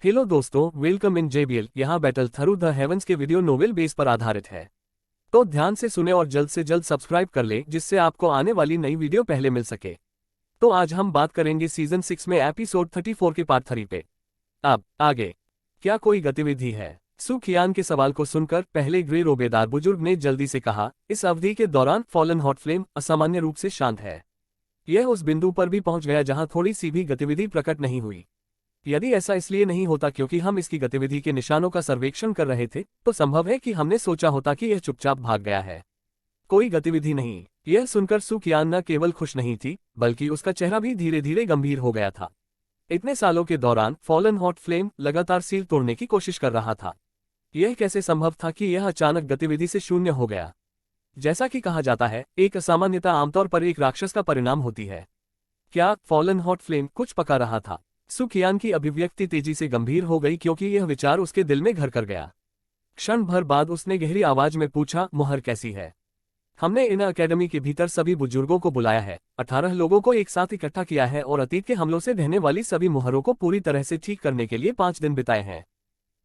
Hello दोस्तों, welcome in JBL। यहाँ battle through the heavens के वीडियो नोवेल बेस पर आधारित है। तो ध्यान से सुने और जल्द से जल्द सब्सक्राइब कर ले, जिससे आपको आने वाली नई वीडियो पहले मिल सके। तो आज हम बात करेंगे सीजन 6 में एपिसोड 34 के पार्ट 3 पे। अब आगे क्या कोई गतिविधि है? सू कियान के सवाल को सुनकर पहले ग्रे रोबेदार बुजुर्ग ने जल्दी से कहा, इस अवधि के दौरान फॉलन हॉट फ्लेम असामान्य रूप से शांत है। यह उस बिंदु पर भी पहुंच गया जहां थोड़ी सी भी गतिविधि प्रकट नहीं हुई। यदि ऐसा इसलिए नहीं होता क्योंकि हम इसकी गतिविधि के निशानों का सर्वेक्षण कर रहे थे, तो संभव है कि हमने सोचा होता कि यह चुपचाप भाग गया है। कोई गतिविधि नहीं। यह सुनकर सू कियान न केवल खुश नहीं थी, बल्कि उसका चेहरा भी धीरे धीरे गंभीर हो गया था। इतने सालों के दौरान फॉलन हॉट फ्लेम लगातार सील तोड़ने की कोशिश कर रहा था। यह कैसे संभव था कि यह अचानक गतिविधि से शून्य हो गया? जैसा कि कहा जाता है, एक असामान्यता आमतौर पर एक राक्षस का परिणाम होती है। क्या फॉलन हॉट फ्लेम कुछ पका रहा था? सू कियान की अभिव्यक्ति तेजी से गंभीर हो गई क्योंकि यह विचार उसके दिल में घर कर गया। क्षण भर बाद उसने गहरी आवाज में पूछा, मुहर कैसी है? हमने इन अकेडमी के भीतर सभी बुजुर्गों को बुलाया है, 18 लोगों को एक साथ इकट्ठा किया है और अतीत के हमलों से रहने वाली सभी मुहरों को पूरी तरह से ठीक करने के लिए 5 दिन बिताए हैं।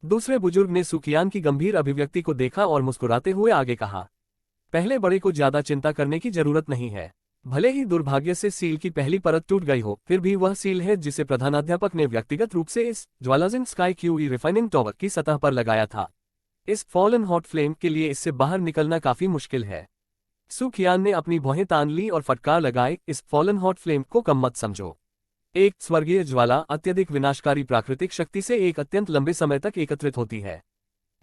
दूसरे बुजुर्ग ने सू कियान की गंभीर अभिव्यक्ति को देखा और मुस्कुराते हुए आगे कहा, पहले बड़े को ज्यादा चिंता करने की जरूरत नहीं है। भले ही दुर्भाग्य से सील की पहली परत टूट गई हो, फिर भी वह सील है जिसे प्रधानाध्यापक ने व्यक्तिगत रूप से इस ज्वालाजिंग स्काई क्यूई रिफाइनिंग टॉवर की सतह पर लगाया था। इस फॉलन हॉट फ्लेम के लिए इससे बाहर निकलना काफी मुश्किल है। सू कियान ने अपनी भौहें तान ली और फटकार लगाए, इस फॉलन हॉट फ्लेम को कम मत समझो। एक स्वर्गीय ज्वाला अत्यधिक विनाशकारी प्राकृतिक शक्ति से एक अत्यंत लंबे समय तक एकत्रित होती है।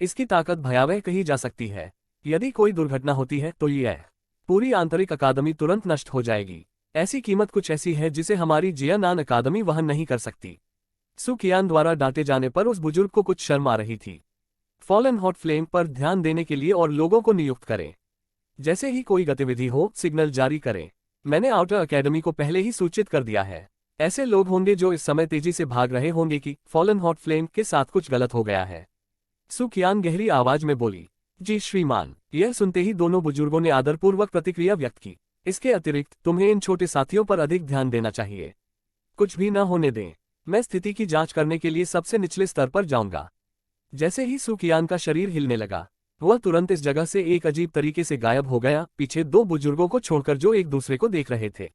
इसकी ताकत भयावह कही जा सकती है। यदि कोई दुर्घटना होती है तो यह पूरी आंतरिक अकादमी तुरंत नष्ट हो जाएगी। ऐसी कीमत कुछ ऐसी है जिसे हमारी जियानान अकादमी वहन नहीं कर सकती। सू कियान द्वारा डांटे जाने पर उस बुजुर्ग को कुछ शर्म आ रही थी। फॉलन हॉट फ्लेम पर ध्यान देने के लिए और लोगों को नियुक्त करें। जैसे ही कोई गतिविधि हो, सिग्नल जारी करें। मैंने आउटर अकेडमी को पहले ही सूचित कर दिया है। ऐसे लोग होंगे जो इस समय तेजी से भाग रहे होंगे कि फॉलन हॉट फ्लेम के साथ कुछ गलत हो गया है। सू कियान गहरी आवाज में बोली, जी श्रीमान। यह सुनते ही दोनों बुजुर्गों ने आदरपूर्वक प्रतिक्रिया व्यक्त की। इसके अतिरिक्त तुम्हें इन छोटे साथियों पर अधिक ध्यान देना चाहिए। कुछ भी न होने दें। मैं स्थिति की जांच करने के लिए सबसे निचले स्तर पर जाऊंगा। जैसे ही सू कियान का शरीर हिलने लगा, वह तुरंत इस जगह से एक अजीब तरीके से गायब हो गया, पीछे 2 बुजुर्गों को छोड़कर जो एक दूसरे को देख रहे थे।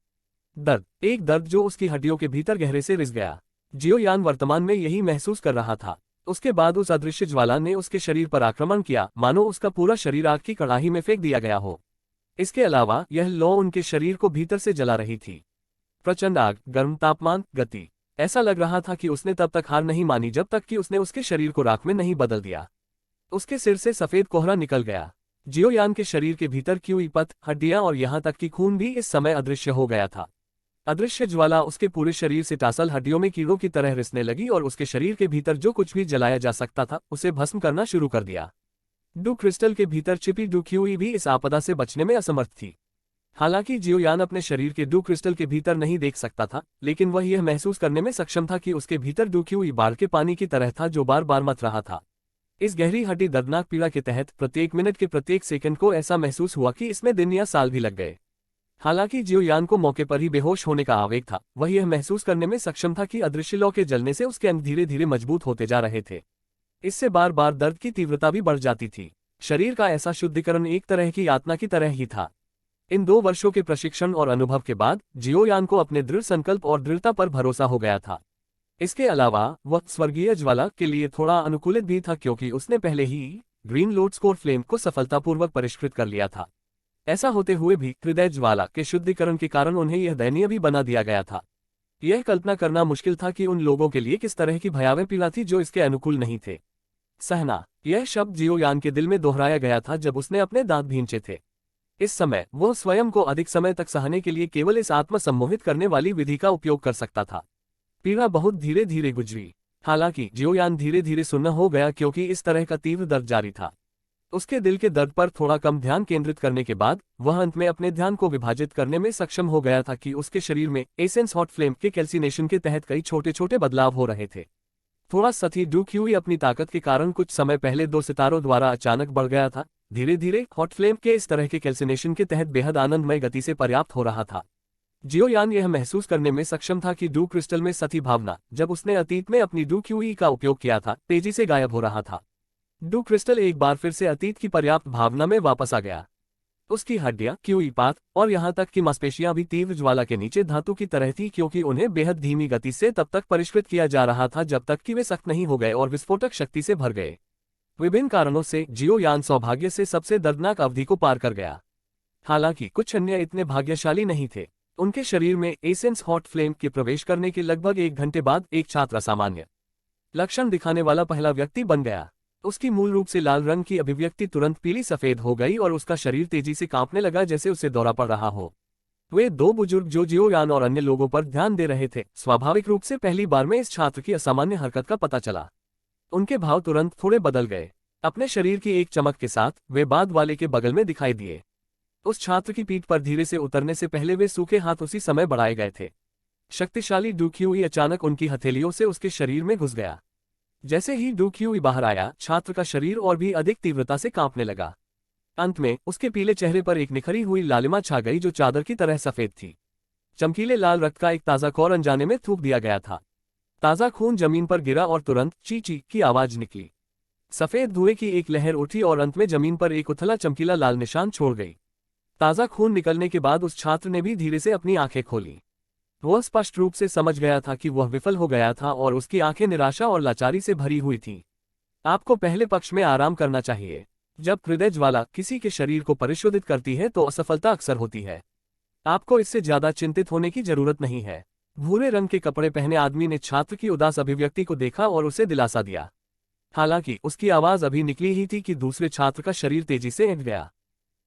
एक दर्द जो उसकी हड्डियों के भीतर गहरे से रिस गया। जियो यान वर्तमान में यही महसूस कर रहा था। उसके बाद उस अदृश्य ज्वाला ने उसके शरीर पर आक्रमण किया, मानो उसका पूरा शरीर आग की कड़ाही में फेंक दिया गया हो। इसके अलावा यह लौ उनके शरीर को भीतर से जला रही थी। प्रचंड आग, गर्म तापमान, गति। ऐसा लग रहा था कि उसने तब तक हार नहीं मानी जब तक कि उसने उसके शरीर को राख में नहीं बदल दिया। उसके सिर से सफेद कोहरा निकल गया। जियो यान के शरीर के भीतर क्यूई पथ, हड्डियां और यहां तक कि खून भी इस समय अदृश्य हो गया था। अदृश्य ज्वाला उसके पूरे शरीर से टासल हड्डियों में कीड़ों की तरह रिसने लगी और उसके शरीर के भीतर जो कुछ भी जलाया जा सकता था उसे भस्म करना शुरू कर दिया। डू क्रिस्टल के भीतर छिपी डू क्यूई भी इस आपदा से बचने में असमर्थ थी। हालांकि जियो यान अपने शरीर के डू क्रिस्टल के भीतर नहीं देख सकता था, लेकिन वह यह महसूस करने में सक्षम था कि उसके भीतर डू क्यूई बाढ़ के पानी की तरह था जो बार बार मत रहा था। इस गहरी हड्डी दर्दनाक पीड़ा के तहत प्रत्येक मिनट के प्रत्येक सेकंड को ऐसा महसूस हुआ कि इसमें दिन या साल भी लग गए। हालांकि जियो यान को मौके पर ही बेहोश होने का आवेग था, वह यह महसूस करने में सक्षम था कि अदृश्य लौ के जलने से उसके अंग धीरे धीरे मजबूत होते जा रहे थे। इससे बार बार दर्द की तीव्रता भी बढ़ जाती थी। शरीर का ऐसा शुद्धिकरण एक तरह की यातना की तरह ही था। इन 2 वर्षों के प्रशिक्षण और अनुभव के बाद जियो यान को अपने दृढ़ संकल्प और दृढ़ता पर भरोसा हो गया था। इसके अलावा वह स्वर्गीय ज्वाला के लिए थोड़ा अनुकूलित भी था क्योंकि उसने पहले ही ग्रीन लोड स्कोर फ्लेम को सफलतापूर्वक परिष्कृत कर लिया था। ऐसा होते हुए भी हृदय ज्वाला के शुद्धिकरण के कारण उन्हें यह दयनीय भी बना दिया गया था। यह कल्पना करना मुश्किल था कि उन लोगों के लिए किस तरह की भयावह पीड़ा थी जो इसके अनुकूल नहीं थे। सहना, यह शब्द जियो यान के दिल में दोहराया गया था जब उसने अपने दांत भींचे थे। इस समय वह स्वयं को अधिक समय तक सहने के लिए केवल इस आत्मसम्मोहित करने वाली विधि का उपयोग कर सकता था। पीड़ा बहुत धीरे धीरे गुजरी। हालांकि जियो यान धीरे धीरे सुन्न हो गया क्योंकि इस तरह का तीव्र दर्द जारी था। उसके दिल के दर्द पर थोड़ा कम ध्यान केंद्रित करने के बाद वह अंत में अपने ध्यान को विभाजित करने में सक्षम हो गया था कि उसके शरीर में एसेंस हॉट फ्लेम के कैल्सिनेशन के तहत कई छोटे छोटे बदलाव हो रहे थे। थोड़ा सती डू क्यूई अपनी ताकत के कारण कुछ समय पहले 2 सितारों द्वारा अचानक बढ़ गया था। धीरे धीरे हॉट फ्लेम के इस तरह के कैल्सिनेशन के तहत बेहद आनंदमय गति से पर्याप्त हो रहा था। जियोयान यह महसूस करने में सक्षम था कि डू क्रिस्टल में सती भावना, जब उसने अतीत में अपनी डू क्यूई का उपयोग किया था, तेजी से गायब हो रहा था। डू क्रिस्टल एक बार फिर से अतीत की पर्याप्त भावना में वापस आ गया। उसकी हड्डियां, क्यूई पात और यहां तक कि मांसपेशियां भी तीव्र ज्वाला के नीचे धातु की तरह थी, क्योंकि उन्हें बेहद धीमी गति से तब तक परिष्कृत किया जा रहा था जब तक कि वे सख्त नहीं हो गए और विस्फोटक शक्ति से भर गए। विभिन्न कारणों से जियोयान सौभाग्य से सबसे दर्दनाक अवधि को पार कर गया। हालांकि कुछ अन्य इतने भाग्यशाली नहीं थे। उनके शरीर में एसेंस हॉट फ्लेम के प्रवेश करने के लगभग 1 घंटे बाद एक छात्र असामान्य लक्षण दिखाने वाला पहला व्यक्ति बन गया। उसकी मूल रूप से लाल रंग की अभिव्यक्ति तुरंत पीली सफेद हो गई और उसका शरीर तेजी से कांपने लगा जैसे उसे दौरा पड़ रहा हो। वे दो बुजुर्ग जो जियोयान और अन्य लोगों पर ध्यान दे रहे थे, स्वाभाविक रूप से पहली बार में इस छात्र की असामान्य हरकत का पता चला। उनके भाव तुरंत थोड़े बदल गए। अपने शरीर की एक चमक के साथ वे बाद वाले के बगल में दिखाई दिए। उस छात्र की पीठ पर धीरे से उतरने से पहले वे सूखे हाथ उसी समय बढ़ाए गए थे। शक्तिशाली डू क्यूई अचानक उनकी हथेलियों से उसके शरीर में घुस गया। जैसे ही डू क्यूई बाहर आया, छात्र का शरीर और भी अधिक तीव्रता से कांपने लगा। अंत में उसके पीले चेहरे पर एक निखरी हुई लालिमा छा गई जो चादर की तरह सफेद थी। चमकीले लाल रक्त का एक ताजा कौर अनजाने में थूक दिया गया था। ताजा खून जमीन पर गिरा और तुरंत ची ची की आवाज निकली। सफेद धुएं की एक लहर उठी और अंत में जमीन पर एक उथला चमकीला लाल निशान छोड़ गई। ताजा खून निकलने के बाद उस छात्र ने भी धीरे से अपनी आंखें खोली। वह स्पष्ट रूप से समझ गया था कि वह विफल हो गया था और उसकी आंखें निराशा और लाचारी से भरी हुई थीं। आपको पहले पक्ष में आराम करना चाहिए। जब हृदय ज्वाला किसी के शरीर को परिशोधित करती है तो असफलता अक्सर होती है। आपको इससे ज्यादा चिंतित होने की जरूरत नहीं है। भूरे रंग के कपड़े पहने आदमी ने छात्र की उदास अभिव्यक्ति को देखा और उसे दिलासा दिया। हालांकि उसकी आवाज अभी निकली ही थी कि दूसरे छात्र का शरीर तेजी से हिल गया।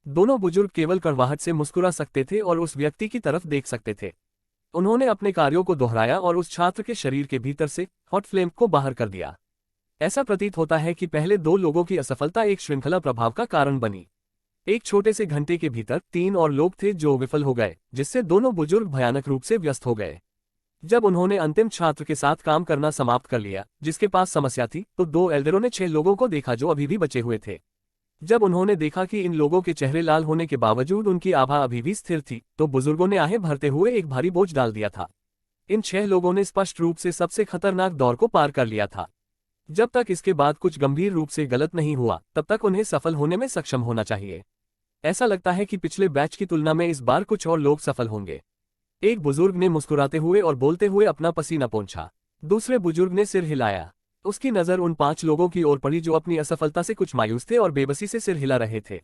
दोनों बुजुर्ग केवल कड़वाहट से मुस्कुरा सकते थे और उस व्यक्ति की तरफ देख सकते थे। उन्होंने अपने कार्यों को दोहराया और उस छात्र के शरीर के भीतर से हॉट फ्लेम को बाहर कर दिया। ऐसा प्रतीत होता है कि पहले दो लोगों की असफलता एक श्रृंखला प्रभाव का कारण बनी। एक छोटे से घंटे के भीतर 3 और लोग थे जो विफल हो गए, जिससे दोनों बुजुर्ग भयानक रूप से व्यस्त हो गए। जब उन्होंने अंतिम छात्र के साथ काम करना समाप्त कर लिया जिसके पास समस्या थी, तो 2 एल्डरों ने 6 लोगों को देखा जो अभी भी बचे हुए थे। जब उन्होंने देखा कि इन लोगों के चेहरे लाल होने के बावजूद उनकी आभा अभी भी स्थिर थी, तो बुजुर्गों ने आहें भरते हुए एक भारी बोझ डाल दिया था। इन 6 लोगों ने स्पष्ट रूप से सबसे खतरनाक दौर को पार कर लिया था। जब तक इसके बाद कुछ गंभीर रूप से गलत नहीं हुआ, तब तक उन्हें सफल होने में सक्षम होना चाहिए। ऐसा लगता है कि पिछले बैच की तुलना में इस बार कुछ और लोग सफल होंगे। एक बुजुर्ग ने मुस्कुराते हुए और बोलते हुए अपना पसीना पोंछा। दूसरे बुजुर्ग ने सिर हिलाया। उसकी नजर उन 5 लोगों की ओर पड़ी जो अपनी असफलता से कुछ मायूस थे और बेबसी से सिर हिला रहे थे।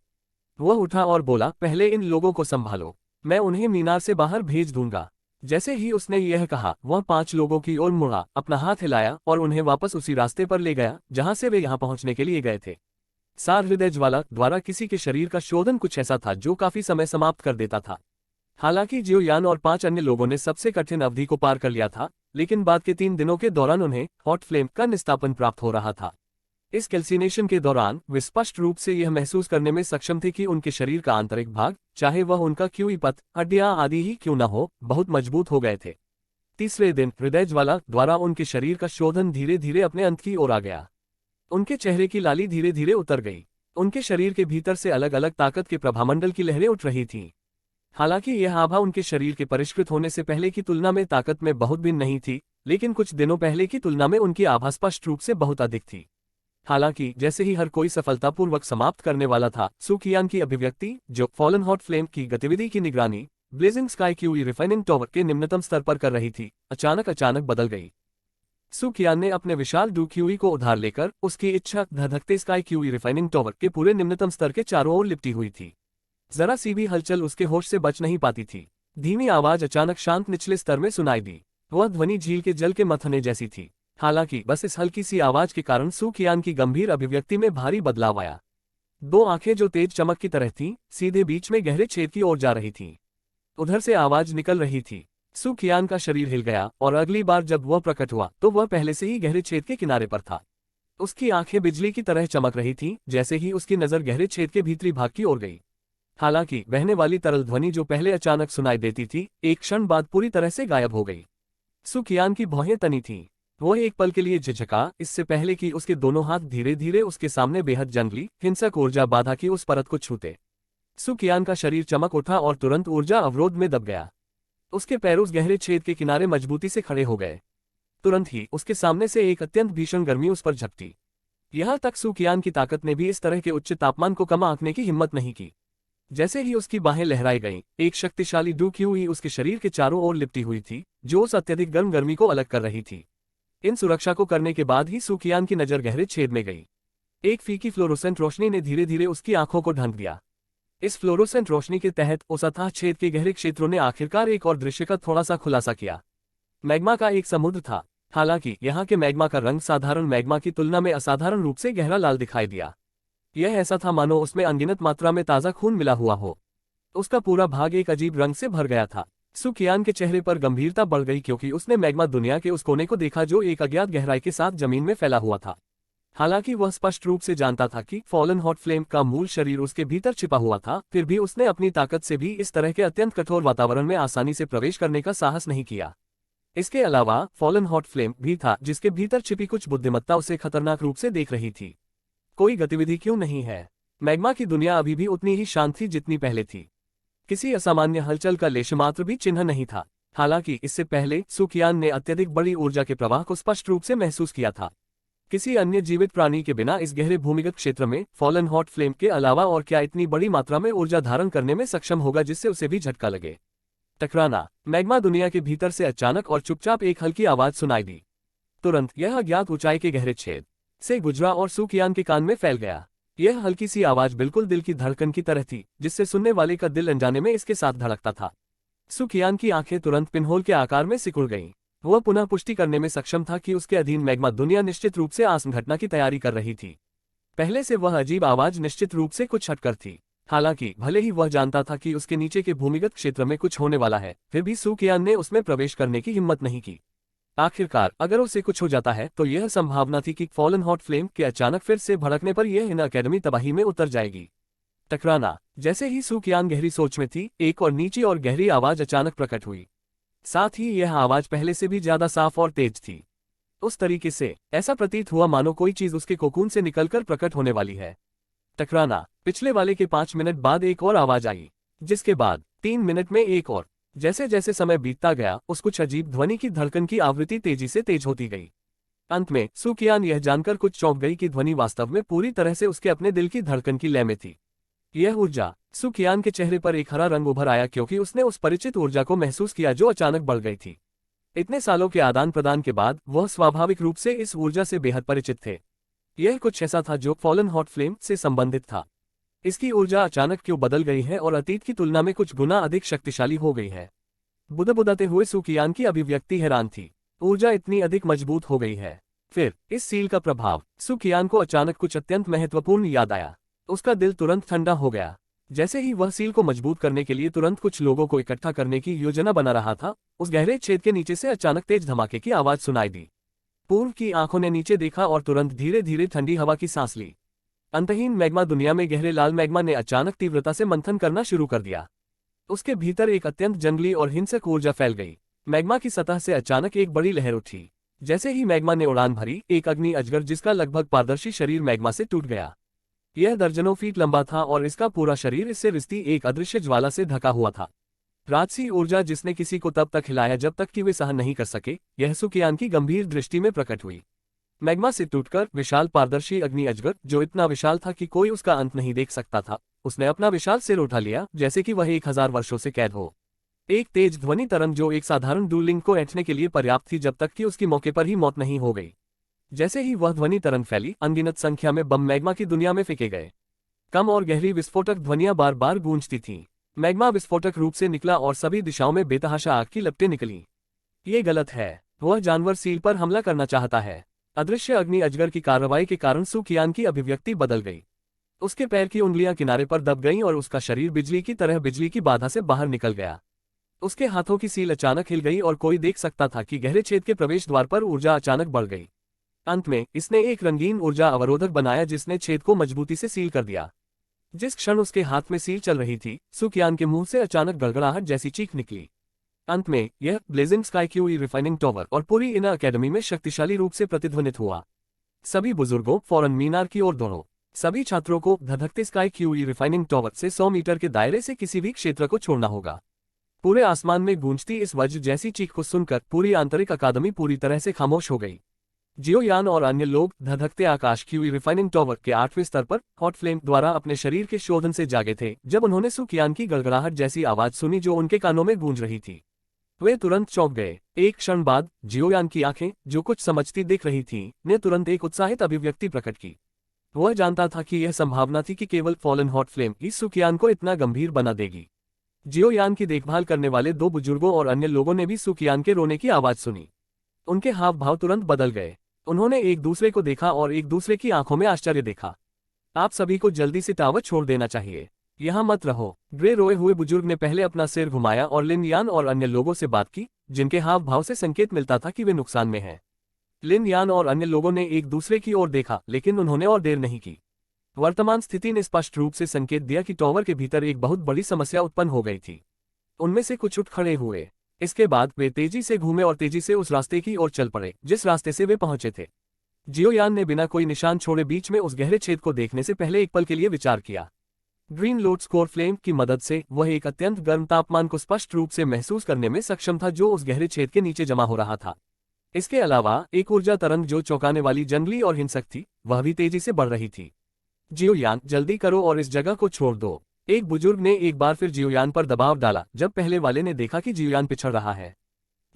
वह उठा और बोला, पहले इन लोगों को संभालो, मैं उन्हें मीनार से बाहर भेज दूंगा। जैसे ही उसने यह कहा, वह 5 लोगों की ओर मुड़ा, अपना हाथ हिलाया और उन्हें वापस उसी रास्ते पर ले गया जहां से वे यहां पहुंचने के लिए गए थे। सार हृदय ज्वाला द्वारा किसी के शरीर का शोधन कुछ ऐसा था जो काफी समय समाप्त कर देता था। हालांकि जियोयान और 5 अन्य लोगों ने सबसे कठिन अवधि को पार कर लिया था, लेकिन बाद के 3 दिनों के दौरान उन्हें हॉट फ्लेम का निस्तापन प्राप्त हो रहा था। इस कैल्सिनेशन के दौरान वे स्पष्ट रूप से यह महसूस करने में सक्षम थे कि उनके शरीर का आंतरिक भाग, चाहे वह उनका क्यूई पथ, हड्डियां आदि ही क्यों न हो, बहुत मजबूत हो गए थे। तीसरे दिन हृदय ज्वाला द्वारा उनके शरीर का शोधन धीरे धीरे अपने अंत की ओर आ गया। उनके चेहरे की लाली धीरे धीरे उतर गई। उनके शरीर के भीतर से अलग अलग ताकत के प्रभामंडल की लहरें उठ रही थीं। हालांकि यह आभा उनके शरीर के परिष्कृत होने से पहले की तुलना में ताकत में बहुत भिन्न नहीं थी, लेकिन कुछ दिनों पहले की तुलना में उनकी आभा स्पष्ट रूप से बहुत अधिक थी। हालांकि जैसे ही हर कोई सफलतापूर्वक समाप्त करने वाला था, सू कियान की अभिव्यक्ति, जो फॉलन हॉट फ्लेम की गतिविधि की निगरानी blazing sky QE refining tower के निम्नतम स्तर पर कर रही थी, अचानक बदल गई। सू कियान ने अपने विशाल डू क्यूई को उधार लेकर उसकी इच्छा धधकते स्काई क्यूई रिफाइनिंग टॉवर के पूरे निम्नतम स्तर के चारों ओर लिपटी हुई थी। जरा सी भी हलचल उसके होश से बच नहीं पाती थी। धीमी आवाज अचानक शांत निचले स्तर में सुनाई दी। वह ध्वनि झील के जल के मथने जैसी थी। हालांकि बस इस हल्की सी आवाज के कारण सू कियान की गंभीर अभिव्यक्ति में भारी बदलाव आया। 2 आंखें जो तेज चमक की तरह थीं, सीधे बीच में गहरे छेद की ओर जा रही थीं। उधर से आवाज निकल रही थी। सू कियान का शरीर हिल गया और अगली बार जब वह प्रकट हुआ तो वह पहले से ही गहरे छेद के किनारे पर था। उसकी आंखें बिजली की तरह चमक रही थीं जैसे ही उसकी नजर गहरे छेद के भीतरी भाग की ओर गई। हालांकि बहने वाली तरल ध्वनि जो पहले अचानक सुनाई देती थी, एक क्षण बाद पूरी तरह से गायब हो गई। सू कियान की भौहें तनी थीं। वह एक पल के लिए झिझका, इससे पहले कि उसके दोनों हाथ धीरे धीरे उसके सामने बेहद जंगली, हिंसक ऊर्जा बाधा की उस परत को छूते। सू कियान का शरीर चमक उठा और तुरंत ऊर्जा अवरोध में दब गया। उसके पैर उस गहरे छेद के किनारे मजबूती से खड़े हो गए। तुरंत ही उसके सामने से एक अत्यंत भीषण गर्मी उस पर झपटी। यहाँ तक सू कियान की ताकत ने भी इस तरह के उच्च तापमान को कम आंकने की हिम्मत नहीं की। जैसे ही उसकी बाहें लहराई गईं, एक शक्तिशाली डू क्यूई उसके शरीर के चारों ओर लिपटी हुई थी, जो उस अत्यधिक गर्म गर्मी को अलग कर रही थी। इन सुरक्षा को करने के बाद ही सू कियान की नजर गहरे छेद में गई। एक फीकी फ्लोरोसेंट रोशनी ने धीरे धीरे उसकी आंखों को ढंक दिया। इस फ्लोरोसेंट रोशनी के तहत उस अथाह छेद के गहरे क्षेत्रों ने आखिरकार एक और दृश्य का थोड़ा सा खुलासा किया। मैग्मा का एक समुद्र था। हालांकि यहाँ के मैग्मा का रंग साधारण मैग्मा की तुलना में असाधारण रूप से गहरा लाल दिखाई दिया। यह ऐसा था मानो उसमें अनगिनत मात्रा में ताज़ा खून मिला हुआ हो। उसका पूरा भाग एक अजीब रंग से भर गया था। सू कियान के चेहरे पर गंभीरता बढ़ गई क्योंकि उसने मैग्मा दुनिया के उस कोने को देखा जो एक अज्ञात गहराई के साथ जमीन में फैला हुआ था। हालांकि वह स्पष्ट रूप से जानता था कि फॉलन हॉट फ्लेम का मूल शरीर उसके भीतर छिपा हुआ था, फिर भी उसने अपनी ताकत से भी इस तरह के अत्यंत कठोर वातावरण में आसानी से प्रवेश करने का साहस नहीं किया। इसके अलावा फॉलन हॉट फ्लेम भी था जिसके भीतर छिपी कुछ बुद्धिमत्ता उसे खतरनाक रूप से देख रही थी। कोई गतिविधि क्यों नहीं है? मैग्मा की दुनिया अभी भी उतनी ही शांत थी जितनी पहले थी। किसी असामान्य हलचल का लेशमात्र भी चिन्ह नहीं था। हालांकि इससे पहले सू कियान ने अत्यधिक बड़ी ऊर्जा के प्रवाह को स्पष्ट रूप से महसूस किया था। किसी अन्य जीवित प्राणी के बिना इस गहरे भूमिगत क्षेत्र में फॉलन हॉट फ्लेम के अलावा और क्या इतनी बड़ी मात्रा में ऊर्जा धारण करने में सक्षम होगा जिससे उसे भी झटका लगे? टकराना। मैग्मा दुनिया के भीतर से अचानक और चुपचाप एक हल्की आवाज सुनाई दी। तुरंत यह अज्ञात ऊंचाई के गहरे छेद से गुजरा और सू कियान के कान में फैल गया। यह हल्की सी आवाज बिल्कुल दिल की धड़कन की तरह थी, जिससे सुनने वाले का दिल अनजाने में इसके साथ धड़कता था। सू कियान की आंखें तुरंत पिनहोल के आकार में सिकुड़ गईं। वह पुनः पुष्टि करने में सक्षम था कि उसके अधीन मैग्मा दुनिया निश्चित रूप से आसन्न घटना की तैयारी कर रही थी। पहले से वह अजीब आवाज निश्चित रूप से कुछ हटकर थी। हालांकि भले ही वह जानता था कि उसके नीचे के भूमिगत क्षेत्र में कुछ होने वाला है, फिर भी सू कियान ने उसमें प्रवेश करने की हिम्मत नहीं की। आखिरकार अगर उसे कुछ हो जाता है तो यह संभावना थी कि फॉलन हॉट फ्लेम के अचानक फिर से भड़कने पर यह इन अकेडमी तबाही में उतर जाएगी। टकराना। जैसे ही सू कियान गहरी सोच में थी, एक और नीची और गहरी आवाज अचानक प्रकट हुई। साथ ही यह आवाज पहले से भी ज्यादा साफ और तेज थी। उस तरीके से ऐसा प्रतीत हुआ मानो कोई चीज उसके कोकून से निकलकर प्रकट होने वाली है। टकराना। पिछले वाले के 5 मिनट बाद एक और आवाज आई, जिसके बाद 3 मिनट में एक और। जैसे जैसे समय बीतता गया, उस कुछ अजीब ध्वनि की धड़कन की आवृत्ति तेजी से तेज होती गई। अंत में सू कियान यह जानकर कुछ चौंक गई कि ध्वनि वास्तव में पूरी तरह से उसके अपने दिल की धड़कन की लय में थी। यह ऊर्जा। सू कियान के चेहरे पर एक हरा रंग उभर आया क्योंकि उसने उस परिचित ऊर्जा को महसूस किया जो अचानक बढ़ गई थी। इतने सालों के आदान प्रदान के बाद वह स्वाभाविक रूप से इस ऊर्जा से बेहद परिचित थे। यह कुछ ऐसा था जो फॉलन हॉट फ्लेम से संबंधित था। इसकी ऊर्जा अचानक क्यों बदल गई है और अतीत की तुलना में कुछ गुना अधिक शक्तिशाली हो गई है? बुदबुदाते हुए सू कियान की अभिव्यक्ति हैरान थी। ऊर्जा इतनी अधिक मजबूत हो गई है। फिर इस सील का प्रभाव। सू कियान को अचानक कुछ अत्यंत महत्वपूर्ण याद आया। उसका दिल तुरंत ठंडा हो गया। जैसे ही वह सील को मजबूत करने के लिए तुरंत कुछ लोगों को इकट्ठा करने की योजना बना रहा था, उस गहरे छेद के नीचे से अचानक तेज धमाके की आवाज सुनाई दी। पूर्व की आंखों ने नीचे देखा और तुरंत धीरे धीरे ठंडी हवा की सांस ली। अंतहीन मैग्मा दुनिया में गहरे लाल मैग्मा ने अचानक तीव्रता से मंथन करना शुरू कर दिया। उसके भीतर एक अत्यंत जंगली और हिंसक ऊर्जा फैल गई। मैग्मा की सतह से अचानक एक बड़ी लहर उठी। जैसे ही मैग्मा ने उड़ान भरी, एक अग्नि अजगर जिसका लगभग पारदर्शी शरीर मैग्मा से टूट गया। यह दर्जनों फीट लंबा था और इसका पूरा शरीर इससे रिश्ती एक अदृश्य ज्वाला से ढका हुआ था। राजसी ऊर्जा जिसने किसी को तब तक हिलाया जब तक कि वे सहन नहीं कर सके, यह सू कियान की गंभीर दृष्टि में प्रकट हुई। मैग्मा से टूटकर विशाल पारदर्शी अग्नि अजगर, जो इतना विशाल था कि कोई उसका अंत नहीं देख सकता था, उसने अपना विशाल सिर उठा लिया जैसे कि वह 1000 वर्षों से कैद हो। एक तेज ध्वनि तरंग जो एक साधारण डूलिंग को ऐंठने के लिए पर्याप्त थी जब तक कि उसकी मौके पर ही मौत नहीं हो गई। जैसे ही वह ध्वनि तरंग फैली, अनगिनत संख्या में बम मैग्मा की दुनिया में फेंके गए। कम और गहरी विस्फोटक ध्वनियां बार बार गूंजती थीं। मैग्मा विस्फोटक रूप से निकला और सभी दिशाओं में बेतहाशा आग की लपटें निकली। ये गलत है। वह जानवर सील पर हमला करना चाहता है। अदृश्य अग्नि अजगर की कार्रवाई के कारण सू कियान की अभिव्यक्ति बदल गई। उसके पैर की उंगलियां किनारे पर दब गईं और उसका शरीर बिजली की तरह बिजली की बाधा से बाहर निकल गया। उसके हाथों की सील अचानक हिल गई और कोई देख सकता था कि गहरे छेद के प्रवेश द्वार पर ऊर्जा अचानक बढ़ गई। अंत में इसने एक रंगीन ऊर्जा अवरोधक बनाया जिसने छेद को मजबूती से सील कर दिया। जिस क्षण उसके हाथ में सील चल रही थी, सू कियान के मुंह से अचानक गड़गड़ाहट जैसी चीख निकली। अंत में यह blazing sky QE refining tower और पूरी इना अकेडमी में शक्तिशाली रूप से प्रतिध्वनित हुआ। सभी बुजुर्गों, फौरन मीनार की ओर दौड़ो। सभी छात्रों को धधकते स्काई क्यूई रिफाइनिंग टावर से 100 मीटर के दायरे से किसी भी क्षेत्र को छोड़ना होगा। पूरे आसमान में गूंजती इस वज्र जैसी चीख को सुनकर पूरी आंतरिक अकादमी पूरी तरह से खामोश हो गई। जियो यान और अन्य लोग धधकते आकाश की रिफाइनिंग टावर के 8वें स्तर पर हॉट फ्लेम द्वारा अपने शरीर के शोधन से जागे थे जब उन्होंने सुकियान की गड़गड़ाहट जैसी आवाज सुनी जो उनके कानों में गूंज रही थी। वे तुरंत चौंक गए। एक क्षण बाद जियोयान की आंखें, जो कुछ समझती दिख रही थीं, ने तुरंत एक उत्साहित अभिव्यक्ति प्रकट की। वह जानता था कि यह संभावना थी कि केवल फॉलन हॉट फ्लेम इस सुकियान को इतना गंभीर बना देगी। जियोयान की देखभाल करने वाले 2 बुजुर्गों और अन्य लोगों ने भी सुकियान के रोने की आवाज सुनी। उनके हाव भाव तुरंत बदल गए। उन्होंने एक दूसरे को देखा और एक दूसरे की आंखों में आश्चर्य देखा। आप सभी को जल्दी से टावर छोड़ देना चाहिए, यहाँ मत रहो। ग्रे रोए हुए बुजुर्ग ने पहले अपना सिर घुमाया और लिन यान और अन्य लोगों से बात की, जिनके हाव भाव से संकेत मिलता था कि वे नुकसान में हैं। लिन यान और अन्य लोगों ने एक दूसरे की ओर देखा, लेकिन उन्होंने और देर नहीं की। वर्तमान स्थिति ने स्पष्ट रूप से संकेत दिया कि टावर के भीतर एक बहुत बड़ी समस्या उत्पन्न हो गई थी। उनमें से कुछ उठ खड़े हुए। इसके बाद वे तेजी से घूमे और तेजी से उस रास्ते की ओर चल पड़े जिस रास्ते से वे पहुंचे थे। जियोयान ने बिना कोई निशान छोड़े बीच में उस गहरे छेद को देखने से पहले एक पल के लिए विचार किया। ग्रीन लोड स्कोर फ्लेम की मदद से वह एक अत्यंत गर्म तापमान को स्पष्ट रूप से महसूस करने में सक्षम था जो उस गहरे छेद के नीचे जमा हो रहा था। इसके अलावा एक ऊर्जा तरंग जो चौंकाने वाली, जंगली और हिंसक थी, वह भी तेजी से बढ़ रही थी। जियोयान, जल्दी करो और इस जगह को छोड़ दो। एक बुजुर्ग ने एक बार फिर जियोयान पर दबाव डाला जब पहले वाले ने देखा कि जियोयान पिछड़ रहा है।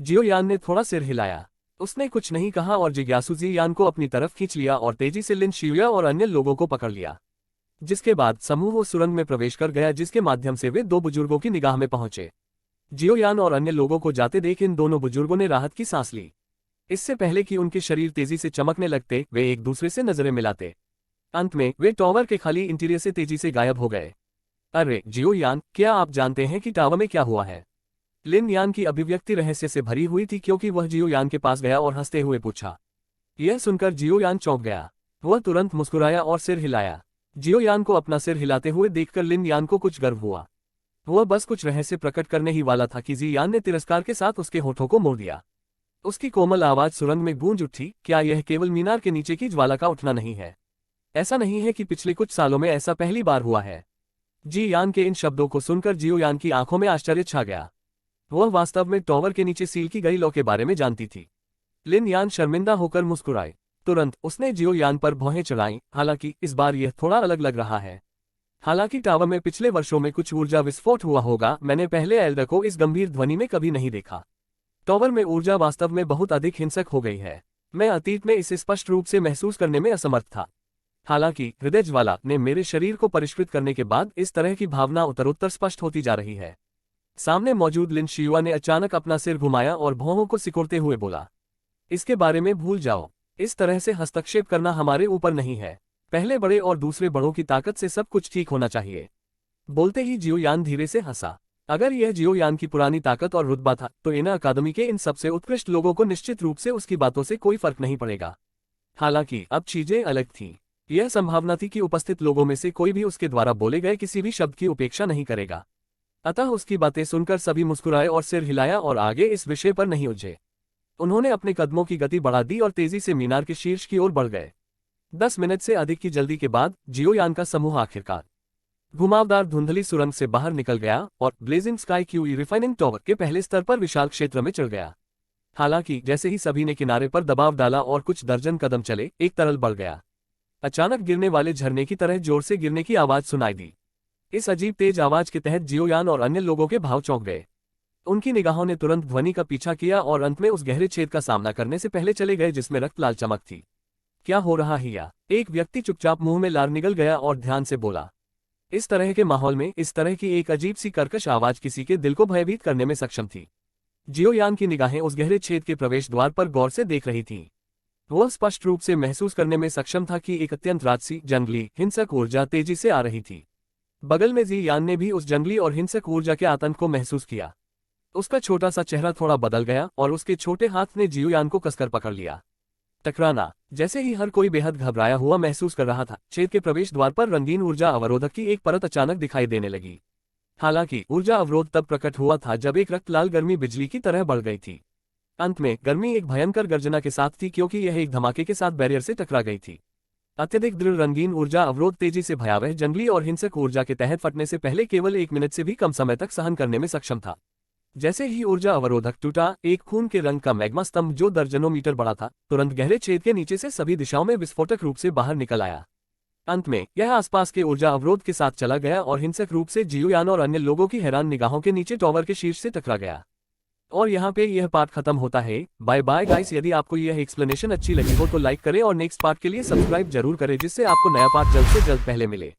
जियोयान ने थोड़ा सिर हिलाया। उसने कुछ नहीं कहा और जिज्ञासु जियोयान को अपनी तरफ खींच लिया और तेजी से लिन शियुया और अन्य लोगों को पकड़ लिया। जिसके बाद समूह वो सुरंग में प्रवेश कर गया जिसके माध्यम से वे 2 बुजुर्गों की निगाह में पहुंचे। जियोयान और अन्य लोगों को जाते देख इन दोनों बुजुर्गों ने राहत की सांस ली। इससे पहले कि उनके शरीर तेजी से चमकने लगते, वे एक दूसरे से नजरें मिलाते। अंत में वे टावर के खाली इंटीरियर से तेजी से गायब हो गए। अरे जियोयान, क्या आप जानते हैं कि टावर में क्या हुआ है? लिन यान की अभिव्यक्ति रहस्य से भरी हुई थी क्योंकि वह जियोयान के पास गया और हंसते हुए पूछा। यह सुनकर जियोयान चौंक गया। वह तुरंत मुस्कुराया और सिर हिलाया। जियोयान को अपना सिर हिलाते हुए देखकर लिन यान को कुछ गर्व हुआ। वह बस कुछ रहस्य प्रकट करने ही वाला था कि जियान ने तिरस्कार के साथ उसके होठों को मोड़ दिया। उसकी कोमल आवाज सुरंग में गूंज उठी, क्या यह केवल मीनार के नीचे की ज्वाला का उठना नहीं है? ऐसा नहीं है कि पिछले कुछ सालों में ऐसा पहली बार हुआ है। जियान के इन शब्दों को सुनकर जियोयान की आंखों में आश्चर्य छा गया। वह वास्तव में टावर के नीचे सील की गई लौ के बारे में जानती थी। लिन यान शर्मिंदा होकर मुस्कुराए। तुरंत उसने जियोयान पर भौहें चढ़ाईं, हालांकि इस बार यह थोड़ा अलग लग रहा है। हालांकि टावर में पिछले वर्षों में कुछ ऊर्जा विस्फोट हुआ होगा, मैंने पहले एल्डर को इस गंभीर ध्वनि में कभी नहीं देखा। टावर में ऊर्जा वास्तव में बहुत अधिक हिंसक हो गई है। मैं अतीत में इसे स्पष्ट रूप से महसूस करने में असमर्थ था। हालांकि हृदय ज्वाला ने मेरे शरीर को परिष्कृत करने के बाद इस तरह की भावना उत्तरोत्तर स्पष्ट होती जा रही है। सामने मौजूद लिन शियुआ ने अचानक अपना सिर घुमाया और भौहों को सिकोड़ते हुए बोला, इसके बारे में भूल जाओ। इस तरह से हस्तक्षेप करना हमारे ऊपर नहीं है। पहले बड़े और दूसरे बड़ों की ताकत से सब कुछ ठीक होना चाहिए। बोलते ही जियोयान धीरे से हंसा। अगर यह जियोयान की पुरानी ताकत और रुतबा था तो इन अकादमी के इन सबसे उत्कृष्ट लोगों को निश्चित रूप से उसकी बातों से कोई फर्क नहीं पड़ेगा। हालांकि अब चीजें अलग थीं। यह संभावना थी कि उपस्थित लोगों में से कोई भी उसके द्वारा बोले गए किसी भी शब्द की उपेक्षा नहीं करेगा। अतः उसकी बातें सुनकर सभी मुस्कुराए और सिर हिलाया और आगे इस विषय पर नहीं उलझे। उन्होंने अपने कदमों की गति बढ़ा दी और तेजी से मीनार के शीर्ष की ओर बढ़ गए। 10 मिनट से अधिक की जल्दी के बाद जियोयान का समूह आखिरकार घुमावदार धुंधली सुरंग से बाहर निकल गया और blazing sky QE refining tower के पहले स्तर पर विशाल क्षेत्र में चढ़ गया। हालांकि जैसे ही सभी ने किनारे पर दबाव डाला और कुछ दर्जन कदम चले, एक तरल बढ़ गया। अचानक गिरने वाले झरने की तरह जोर से गिरने की आवाज सुनाई दी। इस अजीब तेज आवाज के तहत जियोयान और अन्य लोगों के भाव चौंक गए। उनकी निगाहों ने तुरंत ध्वनि का पीछा किया और अंत में उस गहरे छेद का सामना करने से पहले चले गए जिसमें रक्त लाल चमक थी। क्या हो रहा है? या एक व्यक्ति चुपचाप मुंह में लार निगल गया और ध्यान से बोला। इस तरह के माहौल में इस तरह की एक अजीब सी कर्कश आवाज किसी के दिल को भयभीत करने में सक्षम थी। जियोयान की निगाहें उस गहरे छेद के प्रवेश द्वार पर गौर से देख रही थीं। वह स्पष्ट रूप से महसूस करने में सक्षम था कि एक अत्यंत राजसी, जंगली, हिंसक ऊर्जा तेजी से आ रही थी। बगल में जियान ने भी उस जंगली और हिंसक ऊर्जा के आतंक को महसूस किया। उसका छोटा सा चेहरा थोड़ा बदल गया और उसके छोटे हाथ ने जियोयान को कसकर पकड़ लिया। टकराना। जैसे ही हर कोई बेहद घबराया हुआ महसूस कर रहा था, छेद के प्रवेश द्वार पर रंगीन ऊर्जा अवरोधक की एक परत अचानक दिखाई देने लगी। हालांकि ऊर्जा अवरोध तब प्रकट हुआ था जब एक रक्त लाल गर्मी बिजली की तरह बढ़ गई थी। अंत में गर्मी एक भयंकर गर्जना के साथ थी क्योंकि यह एक धमाके के साथ बैरियर से टकरा गई थी। अत्यधिक दृढ़ रंगीन ऊर्जा अवरोध तेजी से भयावह जंगली और हिंसक ऊर्जा के तहत फटने से पहले केवल 1 मिनट से भी कम समय तक सहन करने में सक्षम था। जैसे ही ऊर्जा अवरोधक टूटा, एक खून के रंग का मैग्मा स्तंभ जो दर्जनों मीटर बड़ा था, तुरंत गहरे छेद के नीचे से सभी दिशाओं में विस्फोटक रूप से बाहर निकल आया। अंत में यह आसपास के ऊर्जा अवरोध के साथ चला गया और हिंसक रूप से जियुयान और अन्य लोगों की हैरान निगाहों के नीचे टॉवर के शीर्ष से टकरा गया। और यहाँ पे यह पार्ट खत्म होता है। Bye bye guys. यदि आपको यह एक्सप्लेनेशन अच्छी लगी हो तो लाइक करें और नेक्स्ट पार्ट के लिए सब्सक्राइब जरूर करें, जिससे आपको नया पार्ट जल्द से जल्द पहले मिले।